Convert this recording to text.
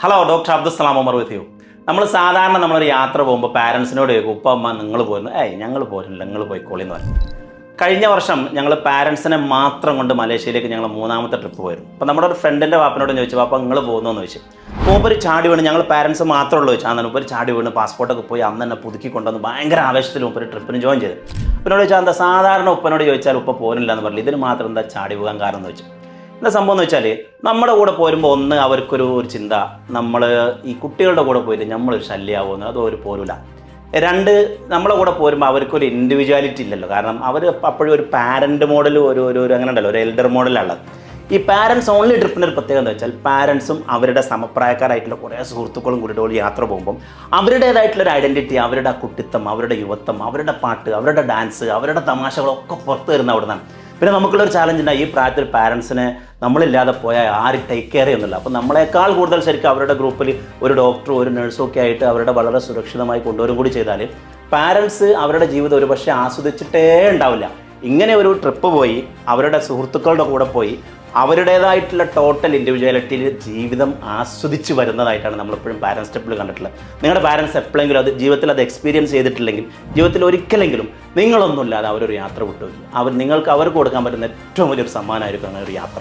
Hello doctor Abdussalam Umar with you. നമ്മൾ സാധാരണ നമ്മളൊരു യാത്ര പോകുമ്പോൾ പാരൻസിനോട് ചോദിക്കും, ഉപ്പ അമ്മ നിങ്ങൾ പോരുന്നു, ഞങ്ങൾ പോരില്ല, നിങ്ങൾ പോയിക്കോളി എന്ന് പറയും. കഴിഞ്ഞ വർഷം ഞങ്ങൾ പാരൻസിനെ മാത്രം കൊണ്ട് മലേഷ്യയിലേക്ക് ഞങ്ങൾ 3ാമത്തെ ട്രിപ്പ് പോയിരുന്നു. അപ്പോൾ നമ്മുടെ ഒരു ഫ്രണ്ടിൻ്റെ വാപ്പനോട് ചോദിച്ചു, വാപ്പ നിങ്ങൾ പോകുന്നതെന്ന് ചോദിച്ചു. മൂപ്പര് ചാടി വീണ്, ഞങ്ങൾ പാരൻസ് മാത്രമേ ഉള്ളൂ ചോദിച്ചു. അന്ന് മൂപ്പര് ചാടി വീണ് പാസ്പോർട്ടൊക്കെ പോയി അന്ന് തന്നെ പുതുക്കി കൊണ്ടുവന്ന് ഭയങ്കര ആവേശത്തിൽ മൂപ്പര് ട്രിപ്പിന് ജോയിൻ ചെയ്തു. ഉപ്പനോട് ചോദിച്ചാൽ എന്താ സാധാരണ ഉപ്പനോട് ചോദിച്ചാൽ ഉപ്പ പോരില്ല എന്ന് പറഞ്ഞില്ല, ഇതിന് മാത്രം എന്താ ചാടി പോകാൻ കാരണം എന്ന് വെച്ചു. എന്താ സംഭവം എന്ന് വെച്ചാൽ നമ്മുടെ കൂടെ പോരുമ്പോൾ ഒന്ന് അവർക്കൊരു ചിന്ത, നമ്മൾ ഈ കുട്ടികളുടെ കൂടെ പോയിട്ട് നമ്മളൊരു ശല്യമാവുമെന്ന് അതോ ഒരു പോരില്ല. 2, നമ്മളെ കൂടെ പോരുമ്പോൾ അവർക്കൊരു ഇൻഡിവിജ്വാലിറ്റി ഇല്ലല്ലോ. കാരണം അവർ അപ്പോഴും ഒരു പാരൻറ്റ് മോഡൽ ഒരു അങ്ങനെ ഉണ്ടല്ലോ, ഒരു എൽഡർ മോഡലുള്ളത്. ഈ പാരൻസ് ഓൺലി ട്രിപ്പിൻ്റെ ഒരു പ്രത്യേകത എന്ന് വെച്ചാൽ പാരൻസും അവരുടെ സമപ്രായക്കാരായിട്ടുള്ള കുറേ സുഹൃത്തുക്കളും കൂടിയിട്ട് യാത്ര പോകുമ്പം അവരുടേതായിട്ടുള്ളൊരു ഐഡൻറ്റിറ്റി, അവരുടെ കുട്ടിത്തം, അവരുടെ യുവത്വം, അവരുടെ പാട്ട്, അവരുടെ ഡാൻസ്, അവരുടെ തമാശകളൊക്കെ പുറത്ത് വരുന്ന അവിടെ നിന്നാണ്. പിന്നെ നമുക്കുള്ളൊരു ചാലഞ്ച് ഉണ്ടായി, ഈ പ്രായത്തിൽ പാരൻസിനെ നമ്മളില്ലാതെ പോയാൽ ആര് ടേക്ക് കെയർ ചെയ്യുന്നില്ല. അപ്പോൾ നമ്മളെക്കാൾ കൂടുതൽ ശരിക്കും അവരുടെ ഗ്രൂപ്പിൽ ഒരു ഡോക്ടറും ഒരു നഴ്സും ഒക്കെ ആയിട്ട് അവരുടെ വളരെ സുരക്ഷിതമായി കൊണ്ടുവരും കൂടി ചെയ്താൽ പാരൻസ് അവരുടെ ജീവിതം ഒരു പക്ഷേ ആസ്വദിച്ചിട്ടേ ഉണ്ടാവില്ല. ഇങ്ങനെ ഒരു ട്രിപ്പ് പോയി അവരുടെ സുഹൃത്തുക്കളുടെ കൂടെ പോയി അവരുടേതായിട്ടുള്ള ടോട്ടൽ ഇൻഡിവിജ്വാലിറ്റിയിൽ ജീവിതം ആസ്വദിച്ച് വരുന്നതായിട്ടാണ് നമ്മളെപ്പോഴും പാരൻസ് ട്രിപ്പിൽ കണ്ടിട്ടുള്ളത്. നിങ്ങളുടെ പാരൻസ് എപ്പോഴെങ്കിലും അത് ജീവിതത്തിൽ അത് എക്സ്പീരിയൻസ് ചെയ്തിട്ടില്ലെങ്കിൽ ജീവിതത്തിൽ ഒരിക്കലെങ്കിലും നിങ്ങളൊന്നുമില്ലാതെ അവരൊരു യാത്ര വിട്ടു. നിങ്ങൾക്ക് അവർക്ക് കൊടുക്കാൻ പറ്റുന്ന ഏറ്റവും വലിയൊരു സമ്മാനമായിരിക്കും അങ്ങനെ ഒരു യാത്ര.